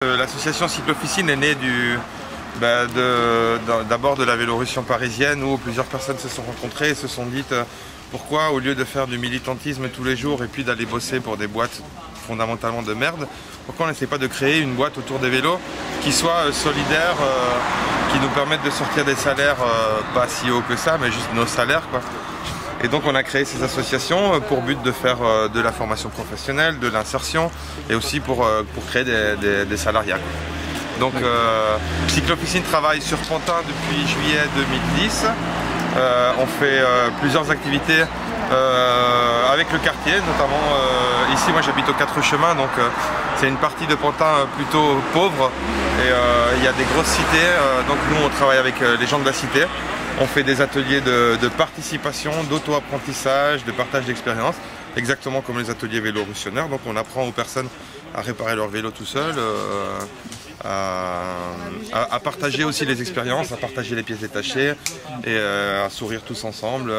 L'association Cyclo-Officine est née d'abord de la Vélorussion parisienne où plusieurs personnes se sont rencontrées et se sont dites pourquoi au lieu de faire du militantisme tous les jours et puis d'aller bosser pour des boîtes fondamentalement de merde, pourquoi on n'essaie pas de créer une boîte autour des vélos qui soit solidaire, qui nous permette de sortir des salaires pas si hauts que ça, mais juste nos salaires quoi. Et donc on a créé ces associations pour but de faire de la formation professionnelle, de l'insertion et aussi pour créer des salariats. Donc Cyclo-Officine travaille sur Pantin depuis juillet 2010. On fait plusieurs activités avec le quartier, notamment ici moi j'habite aux 4 chemins, donc c'est une partie de Pantin plutôt pauvre et il y a des grosses cités, donc nous on travaille avec les gens de la cité. On fait des ateliers de participation, d'auto-apprentissage, de partage d'expérience, exactement comme les ateliers vélorussionnaires. Donc on apprend aux personnes à réparer leur vélo tout seul, à partager aussi les expériences, à partager les pièces détachées et à sourire tous ensemble,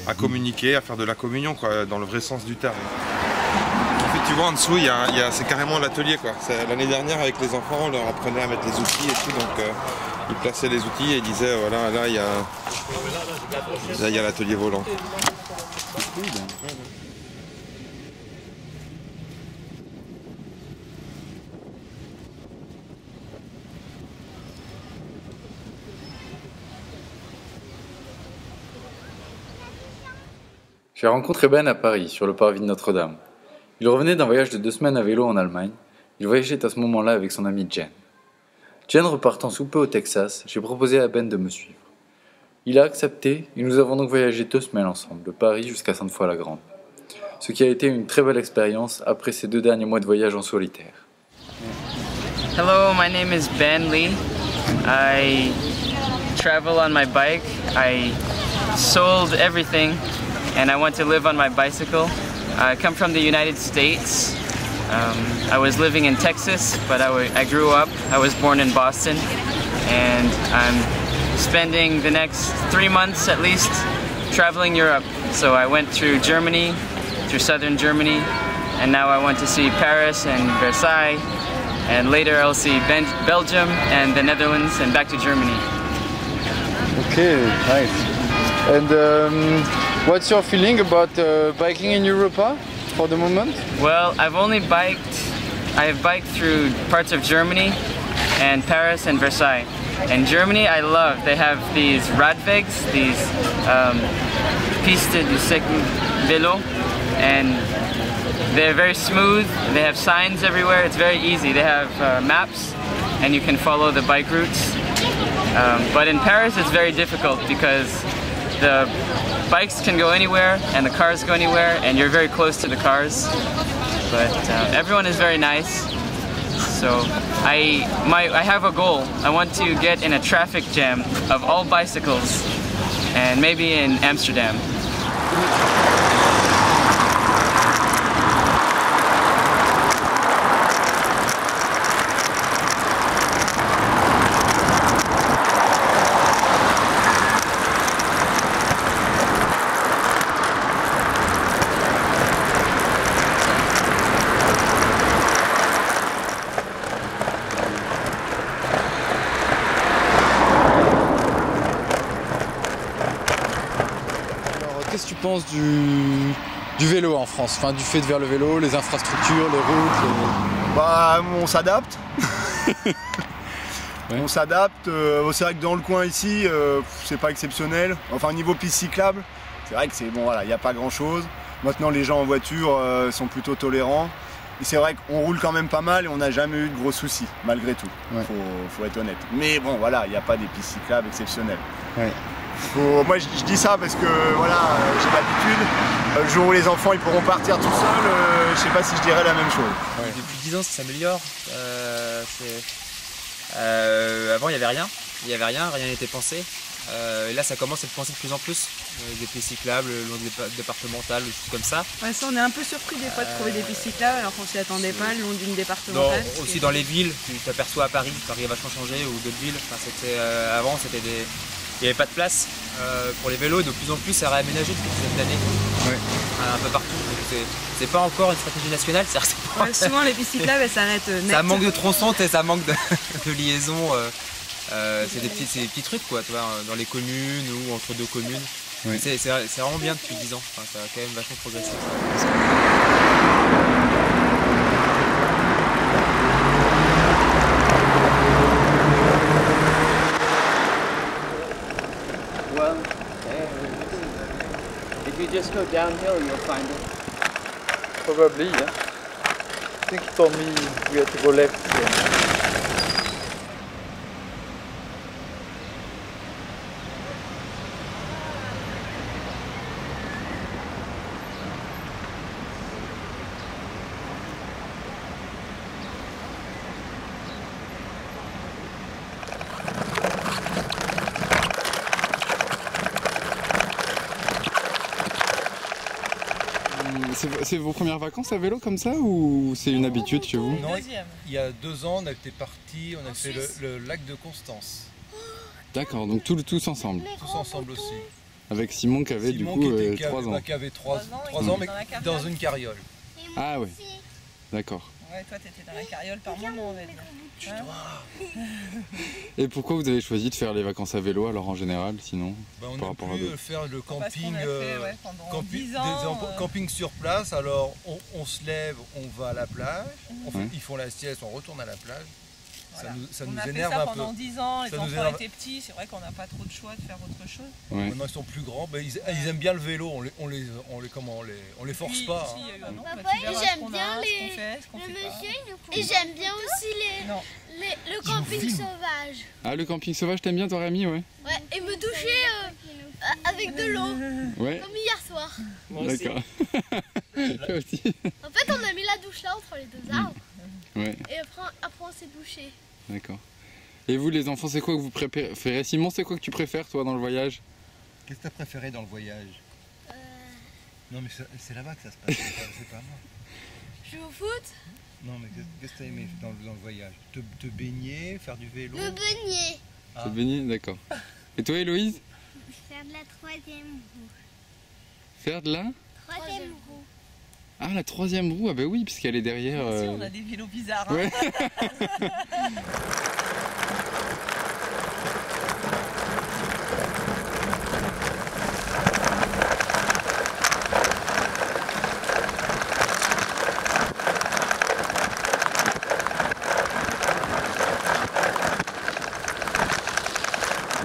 à communiquer, à faire de la communion quoi, dans le vrai sens du terme. En fait, tu vois en dessous, c'est carrément l'atelier quoi. L'année dernière avec les enfants, on leur apprenait à mettre les outils et tout, donc ils plaçaient les outils et ils disaient voilà, là il y a l'atelier volant. J'ai rencontré Ben à Paris, sur le parvis de Notre-Dame. Il revenait d'un voyage de 2 semaines à vélo en Allemagne. Il voyageait à ce moment-là avec son ami Jen. Jen repartant sous peu au Texas, j'ai proposé à Ben de me suivre. Il a accepté et nous avons donc voyagé 2 semaines ensemble, de Paris jusqu'à Sainte-Foy-la-Grande. Ce qui a été une très belle expérience après ces 2 derniers mois de voyage en solitaire. Hello, my name is Ben Lee. I travel on my bike. I sold everything and I want to live on my bicycle. I come from the United States. I was living in Texas, but I grew up. I was born in Boston, and I'm spending the next 3 months at least traveling Europe. So I went through Germany, through southern Germany, and now I want to see Paris and Versailles, and later I'll see Belgium and the Netherlands and back to Germany. Okay, nice. And what's your feeling about biking in Europa for the moment? Well, I have biked through parts of Germany and Paris and Versailles. And Germany I love. They have these Radwegs, these Piste du Cycle Vélo, and they're very smooth. They have signs everywhere. It's very easy. They have maps and you can follow the bike routes. But in Paris it's very difficult because the bikes can go anywhere and the cars go anywhere and you're very close to the cars. But everyone is very nice. So I have a goal. I want to get in a traffic jam of all bicycles and maybe in Amsterdam. Qu'est-ce que tu penses du vélo en France, enfin du fait de faire le vélo, les infrastructures, les routes Bah, on s'adapte. Ouais. On s'adapte. C'est vrai que dans le coin ici, c'est pas exceptionnel. Enfin, niveau piste cyclable, c'est vrai que c'est bon, voilà, il n'y a pas grand chose. Maintenant, les gens en voiture sont plutôt tolérants. Et c'est vrai qu'on roule quand même pas mal et on n'a jamais eu de gros soucis, malgré tout. Ouais. Faut être honnête. Mais bon, voilà, il n'y a pas des pistes cyclables exceptionnelles. Ouais. Moi je dis ça parce que voilà, j'ai l'habitude, le jour où les enfants ils pourront partir tout seuls, je sais pas si je dirais la même chose. Ouais. Depuis 10 ans ça s'améliore. Avant il n'y avait rien n'était pensé. Et là ça commence à être pensé de plus en plus. Des pistes cyclables, long départementales, des choses comme ça. Ouais, ça on est un peu surpris des fois de trouver des pistes cyclables alors qu'on s'y attendait pas le long d'une départementale. Non, aussi dans les villes, tu t'aperçois à Paris a vachement changé ou d'autres villes. Enfin, avant il n'y avait pas de place pour les vélos et de plus en plus ça a réaménagé depuis une dizaine d'années. Ouais. un peu partout. Donc c'est pas encore une stratégie nationale. Ouais, souvent les pistes cyclables elles s'arrêtent net. Ça manque de tronçons et ça manque de liaison. C'est des petits trucs quoi, tu vois, dans les communes ou entre deux communes. Oui. C'est vraiment bien depuis 10 ans. Enfin, ça a quand même vachement progressé. Well, if you just go downhill, you'll find it. Probably, yeah. I think he told me we had to go left. C'est vos premières vacances à vélo comme ça ou c'est une habitude chez vous? Non, il y a 2 ans, on était partis, on a fait le lac de Constance. D'accord, donc tous ensemble. Tous ensemble aussi. Avec Simon qui avait Simon du coup qui 3 ans. qui avait 3 ans, mais dans une carriole. Ah ouais, d'accord. Ouais, toi t'étais dans la carriole par moment on va dire. Et pourquoi vous avez choisi de faire les vacances à vélo alors en général sinon? On par a rapport à pu d'autres faire le Parce qu'on camping, a fait, pendant 10 ans, camping sur place. Alors on se lève, on va à la plage, ils font la sieste, on retourne à la plage. Voilà. Ça on nous a fait énerve ça un peu. pendant 10 ans, les Ça nous enfants énerve. étaient petits, c'est vrai qu'on n'a pas trop de choix de faire autre chose. Ouais. Maintenant ils sont plus grands, ils aiment bien le vélo, on les force Puis, pas. ici, il y a eu un an, Papa, bah, tu verras ce j'aime qu'on bien a, les- ce qu'on fait, ce qu'on Le fait pas. monsieur, et j'aime bien aussi Non. le camping sauvage. Ah le camping sauvage t'aimes bien toi Rémi? Ouais. Ouais, et me doucher avec de l'eau, Ouais, comme hier soir. d'accord. Toi aussi. En fait, on a mis la douche là entre les 2 arbres, Ouais, et après on s'est douché. d'accord. Et vous les enfants c'est quoi que vous préférez? Simon c'est quoi que tu préfères toi dans le voyage? Qu'est-ce que tu as préféré dans le voyage? Non mais c'est là-bas que ça se passe, c'est pas moi. Jouer au foot, Non mais qu'est-ce que tu as aimé dans le voyage? Te baigner, faire du vélo? me baigner. Ah. Se baigner, d'accord. Et toi Héloïse? Faire de la 3e roue. Faire de la? 3e roue. Ah la 3e roue, ah bah oui puisqu'elle est derrière. Ici, on a des vélos bizarres. Hein. Ouais.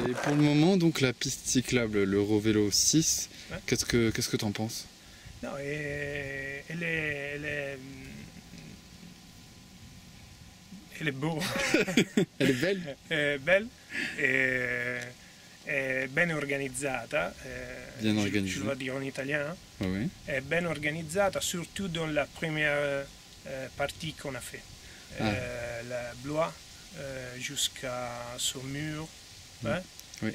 Et pour le moment, donc la piste cyclable, l'Eurovélo 6, Ouais. qu'est-ce que t'en penses? No, elle est beau, Elle est belle? è bella, è ben organizzata, Bien je organisée. le dire en italien, Ah ouais. è ben organizzata surtout dans la première partie qu'on a fait. La Blois jusqu'à Saumur. Oui.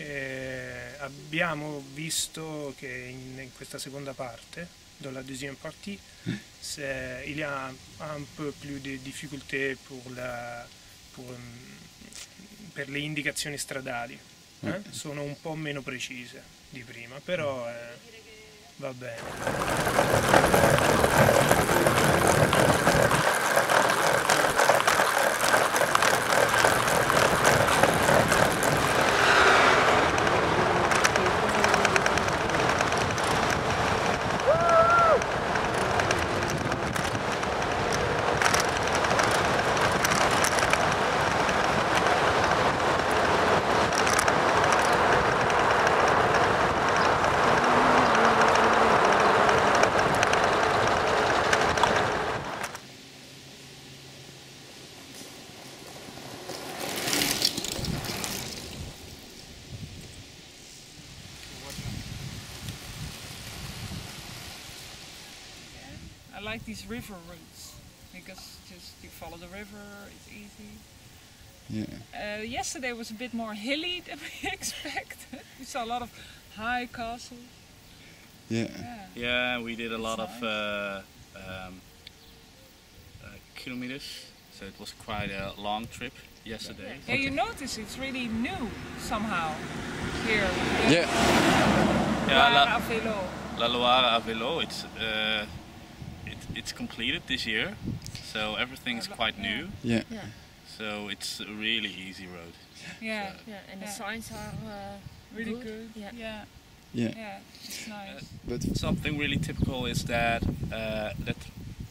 Abbiamo visto che in questa seconda parte, dans la deuxième partie, il y a un peu plus de difficultés per le indicazioni stradali. Sono un po' meno precise di prima, però va bene. I like these river routes because just you follow the river, it's easy. Yeah. Yesterday was a bit more hilly than we expected. We saw a lot of high castles. Yeah. Yeah, we did a lot of kilometers, so it was quite a long trip yesterday. Yeah, you notice it's really new somehow here. Yeah. Yeah, Vélo. La Loire à vélo, it's completed this year, so everything is quite new. Yeah. So it's a really easy road. Yeah. And the signs are Really good. Yeah. Yeah. Yeah. Yeah. It's nice. But Something really typical is that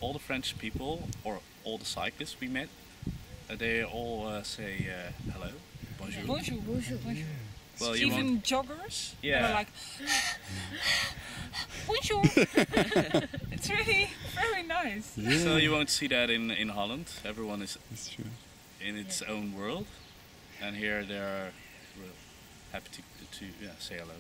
all the French people or all the cyclists we met, they all say hello, bonjour. Bonjour. Bonjour. Well, you Even won't. joggers. Yeah. They're like, bonjour. It's really very nice. So you won't see that in Holland. Everyone is that's true. in its own world, and here they are happy to say hello.